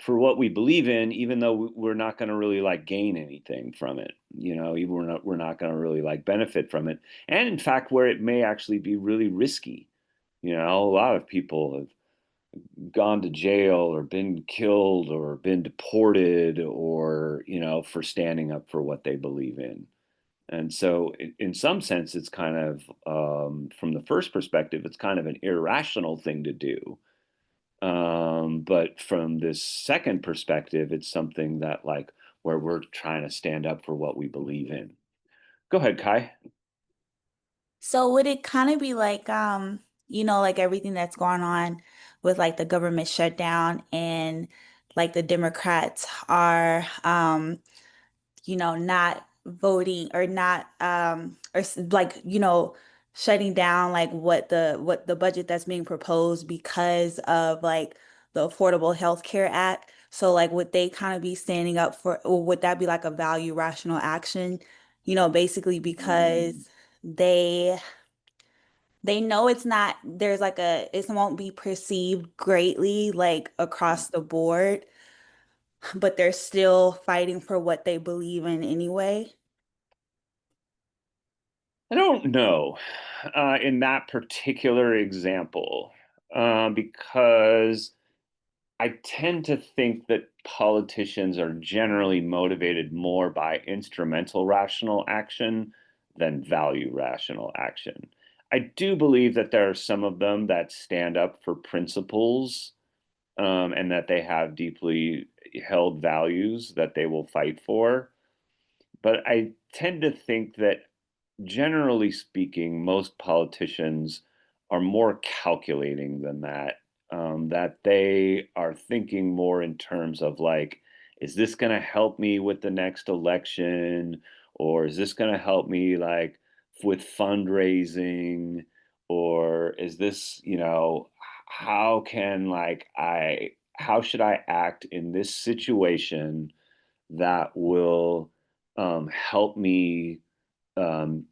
for what we believe in, even though we're not going to really like gain anything from it. Even we're not going to really like benefit from it. And in fact, where it may actually be really risky. A lot of people have gone to jail or been killed or been deported, or, for standing up for what they believe in. And so, in some sense, it's kind of, from the first perspective, it's kind of an irrational thing to do. But from this second perspective, it's something that, like, where we're trying to stand up for what we believe in. Go ahead, Kai. So would it kind of be like, like everything that's going on with like the government shutdown and like the Democrats are, not voting or not, like, shutting down like what the budget that's being proposed because of like the Affordable Health Care Act. So like would they kind of be standing up for, or would that be like a value rational action, basically because they they know it's not, there's like it won't be perceived greatly like across the board, but they're still fighting for what they believe in anyway. I don't know, in that particular example, because I tend to think that politicians are generally motivated more by instrumental rational action than value rational action. I do believe that there are some of them that stand up for principles, and that they have deeply held values that they will fight for. But I tend to think that, generally speaking, most politicians are more calculating than that. That they are thinking more in terms of, like, is this going to help me with the next election? Or is this going to help me, like, with fundraising? Or is this, how can, like, how should I act in this situation that will, help me,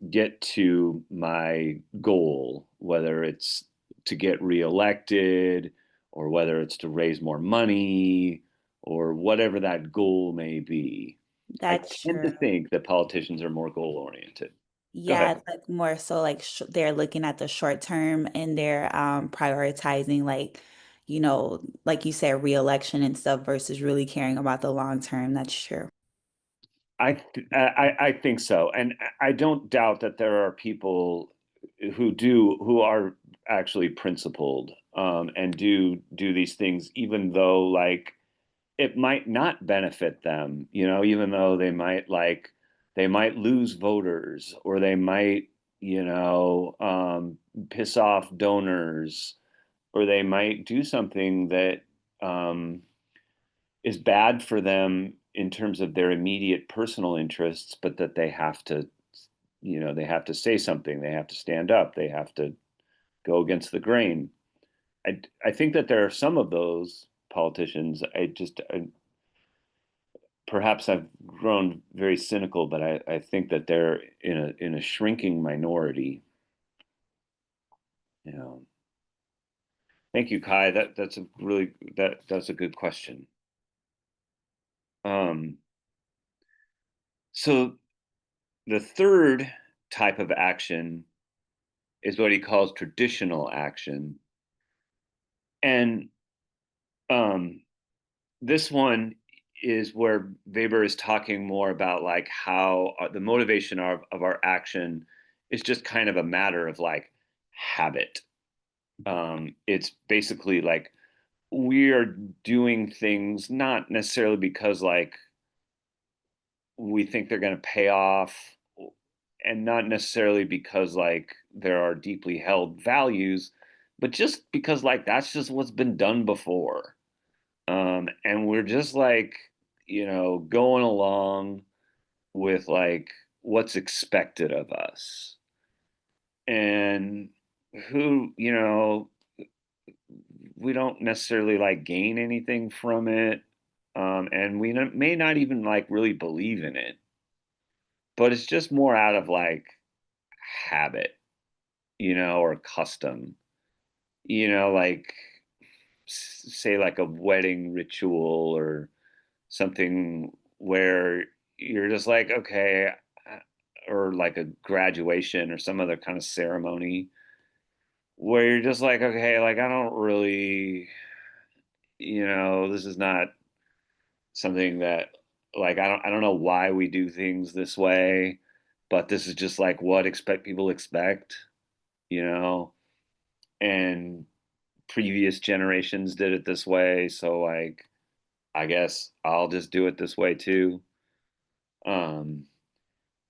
get to my goal, whether it's to get reelected or whether it's to raise more money or whatever that goal may be. I That's tend to true. think that politicians are more goal oriented. Go Yeah, ahead. it's like more so like they're looking at the short term and they're prioritizing like, like you said, reelection and stuff versus really caring about the long term. That's true. I think so, and I don't doubt that there are people who are actually principled, and do these things, even though like it might not benefit them, even though they might lose voters or they might, piss off donors, or they might do something that um, is bad for them in terms of their immediate personal interests, but that they have to say something, they have to stand up, they have to go against the grain. I think that there are some of those politicians. Perhaps I've grown very cynical, but I think that they're in a shrinking minority. You know, thank you, Kai. That's a good question. Um, so the third type of action is what he calls traditional action, and um, this one is where Weber is talking more about like how the motivation of our action is just kind of a matter of like habit. It's basically like we are doing things not necessarily because like we think they're going to pay off, and not necessarily because like there are deeply held values, but just because like that's just what's been done before. And we're just like, going along with like what's expected of us. And who, we don't necessarily like gain anything from it. And we may not even like really believe in it, but it's just more out of like habit, or custom, like say like a wedding ritual or something where you're just like, okay, or like a graduation or some other kind of ceremony where you're just like, okay, like I don't really, this is not something that like I don't know why we do things this way, but this is just like what expect people expect, you know, and previous generations did it this way, so like I guess I'll just do it this way too. Um,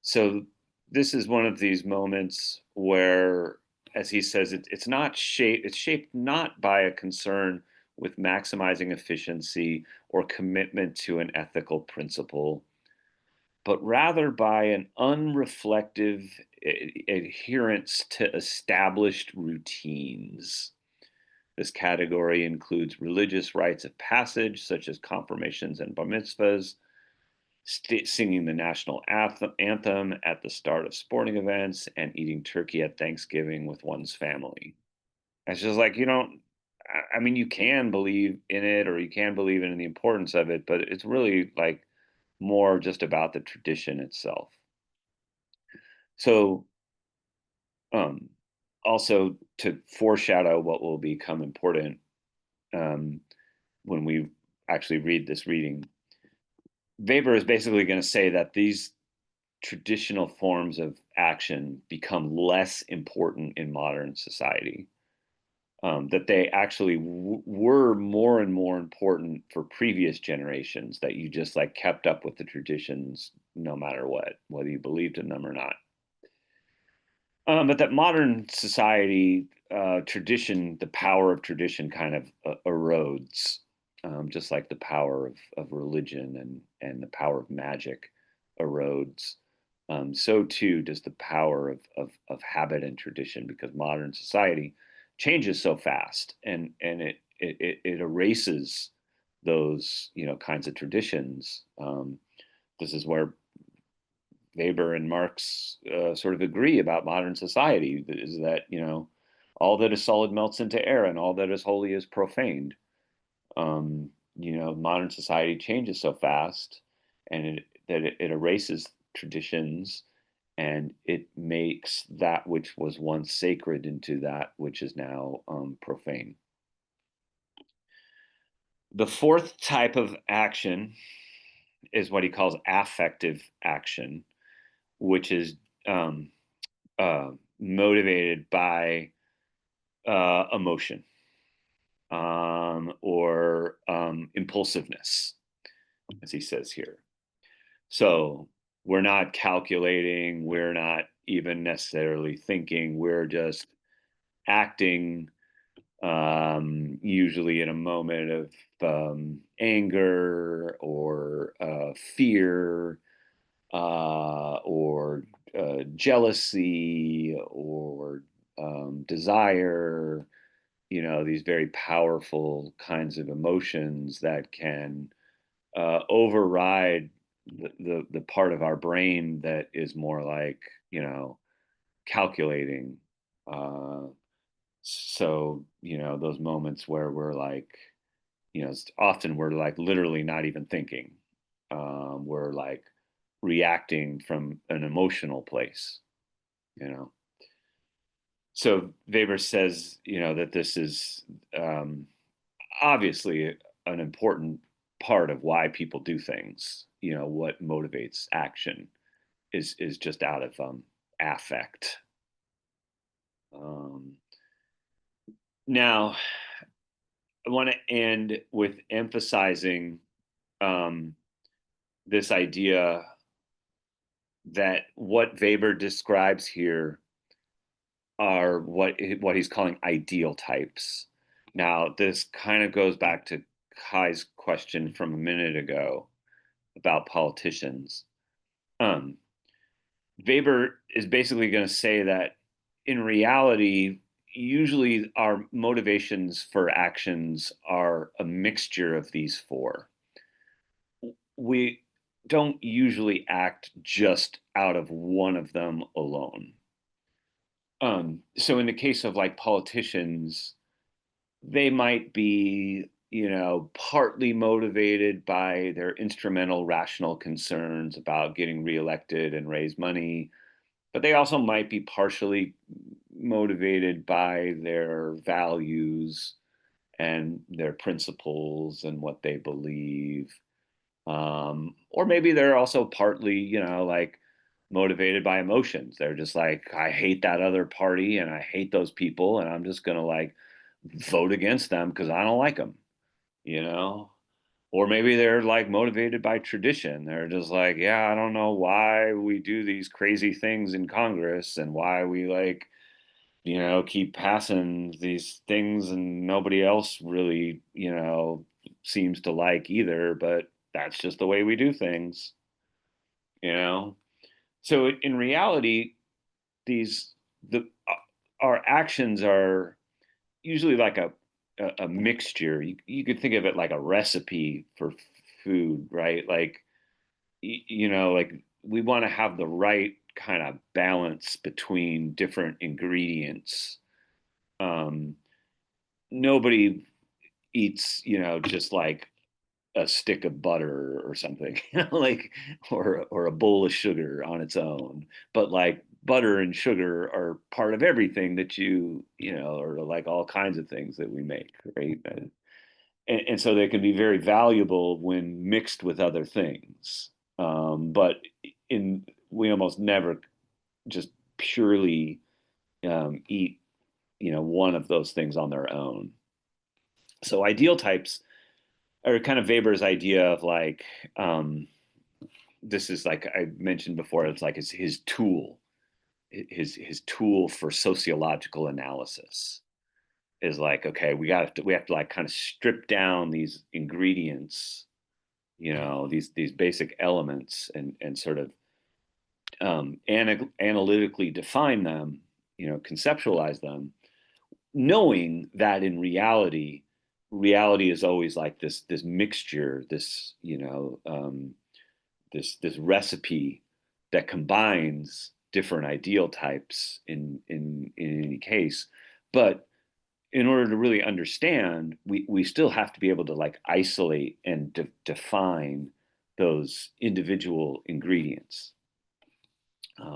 so this is one of these moments where, as he says, it's shaped not by a concern with maximizing efficiency or commitment to an ethical principle, but rather by an unreflective adherence to established routines. This category includes religious rites of passage, such as confirmations and bar mitzvahs, singing the national anthem at the start of sporting events, and eating turkey at Thanksgiving with one's family. It's just like, I mean, you can believe in it or you can believe in the importance of it, but it's really like more just about the tradition itself. So, um, also to foreshadow what will become important um, when we actually read this reading, Weber is basically going to say that these traditional forms of action become less important in modern society. That they actually were more and more important for previous generations, that you just like kept up with the traditions no matter what, whether you believed in them or not. But that modern society, the power of tradition kind of erodes, just like the power of religion and the power of magic erodes. So too does the power of habit and tradition, because modern society changes so fast, and it erases those kinds of traditions. This is where Weber and Marx sort of agree about modern society, is that, you know, all that is solid melts into air and all that is holy is profaned. You know, modern society changes so fast, and it erases traditions, and it makes that which was once sacred into that which is now profane. The fourth type of action is what he calls affective action, which is motivated by emotion or impulsiveness, as he says here. So we're not calculating, we're not even necessarily thinking, we're just acting, usually in a moment of anger or fear or jealousy or desire, you know, these very powerful kinds of emotions that can override the part of our brain that is more like, you know, calculating. So, you know, those moments where we're like, you know, often we're like literally not even thinking. We're like reacting from an emotional place, you know. So Weber says, you know, that this is obviously an important part of why people do things. You know, what motivates action is just out of affect. Now, I want to end with emphasizing this idea that what Weber describes here are what he's calling ideal types. Now, this kind of goes back to Kai's question from a minute ago about politicians. Weber is basically going to say that in reality, usually our motivations for actions are a mixture of these four. We don't usually act just out of one of them alone. So in the case of like politicians, they might be, you know, partly motivated by their instrumental rational concerns about getting reelected and raise money, but they also might be partially motivated by their values and their principles and what they believe. Or maybe they're also partly, you know, like motivated by emotions. They're just like, I hate that other party and I hate those people, and I'm just going to like vote against them because I don't like them, you know? Or maybe they're like motivated by tradition. They're just like, yeah, I don't know why we do these crazy things in Congress and why we like, you know, keep passing these things and nobody else really, you know, seems to like either, but that's just the way we do things, you know? So in reality, these, the, our actions are usually like a mixture. You could think of it like a recipe for food, right? Like, you know, like we want to have the right kind of balance between different ingredients. Nobody eats, you know, just like a stick of butter or something, you know, like or a bowl of sugar on its own. But like butter and sugar are part of everything that you know, or like all kinds of things that we make, right? And so they can be very valuable when mixed with other things. But in we almost never just purely eat, you know, one of those things on their own. So ideal types are kind of Weber's idea of like, this is like I mentioned before, it's like his tool, his tool for sociological analysis is like, okay, we have to like kind of strip down these ingredients, you know, these basic elements and sort of analytically define them, you know, conceptualize them, knowing that in reality is always like this mixture, this, you know, this recipe that combines different ideal types in any case. But in order to really understand, we still have to be able to like isolate and define those individual ingredients.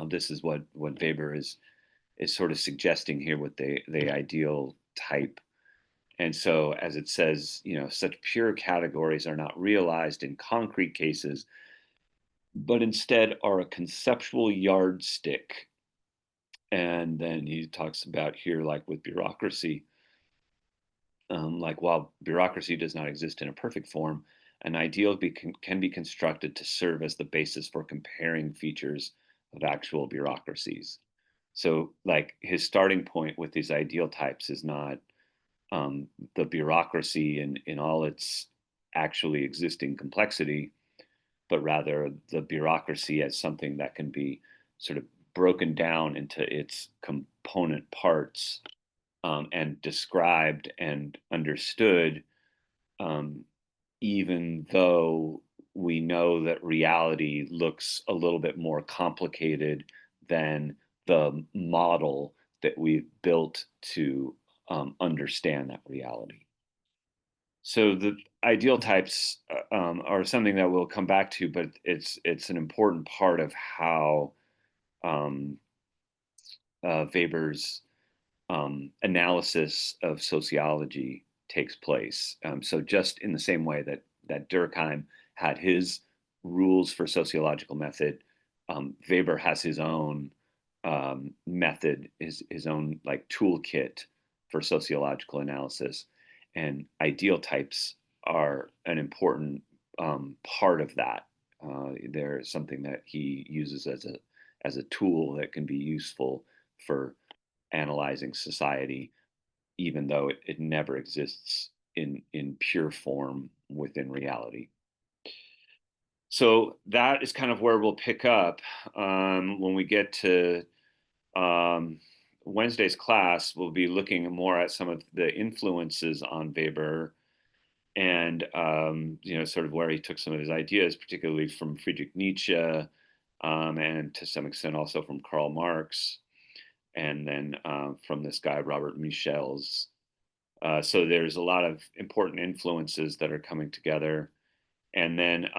This is what Weber is sort of suggesting here with the ideal type. And so, as it says, such pure categories are not realized in concrete cases, but instead are a conceptual yardstick. And then he talks about here, like with bureaucracy, like while bureaucracy does not exist in a perfect form, an ideal can be constructed to serve as the basis for comparing features of actual bureaucracies. So, like his starting point with these ideal types is not the bureaucracy in all its actually existing complexity, but rather the bureaucracy as something that can be sort of broken down into its component parts and described and understood, even though we know that reality looks a little bit more complicated than the model that we've built to understand that reality. So the ideal types are something that we'll come back to, but it's an important part of how Weber's analysis of sociology takes place. So just in the same way that Durkheim had his rules for sociological method, Weber has his own method, his own like toolkit for sociological analysis, and ideal types are an important part of that. They're something that he uses as a tool that can be useful for analyzing society, even though it never exists in pure form within reality. So that is kind of where we'll pick up when we get to Wednesday's class. We'll be looking more at some of the influences on Weber, and sort of where he took some of his ideas, particularly from Friedrich Nietzsche, and to some extent also from Karl Marx, and then from this guy Robert Michels. So there's a lot of important influences that are coming together, and then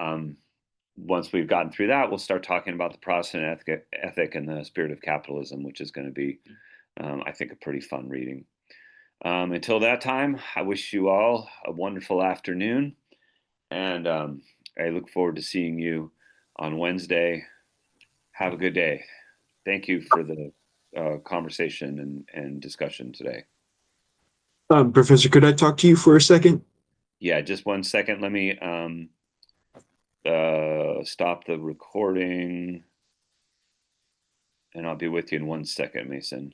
once we've gotten through that, we'll start talking about the Protestant ethic and the spirit of capitalism, which is going to be, I think, a pretty fun reading. Until that time, I wish you all a wonderful afternoon, and I look forward to seeing you on Wednesday. Have a good day. Thank you for the conversation and discussion today. Professor, could I talk to you for a second? Yeah, just 1 second. Let me stop the recording, and I'll be with you in 1 second, Mason.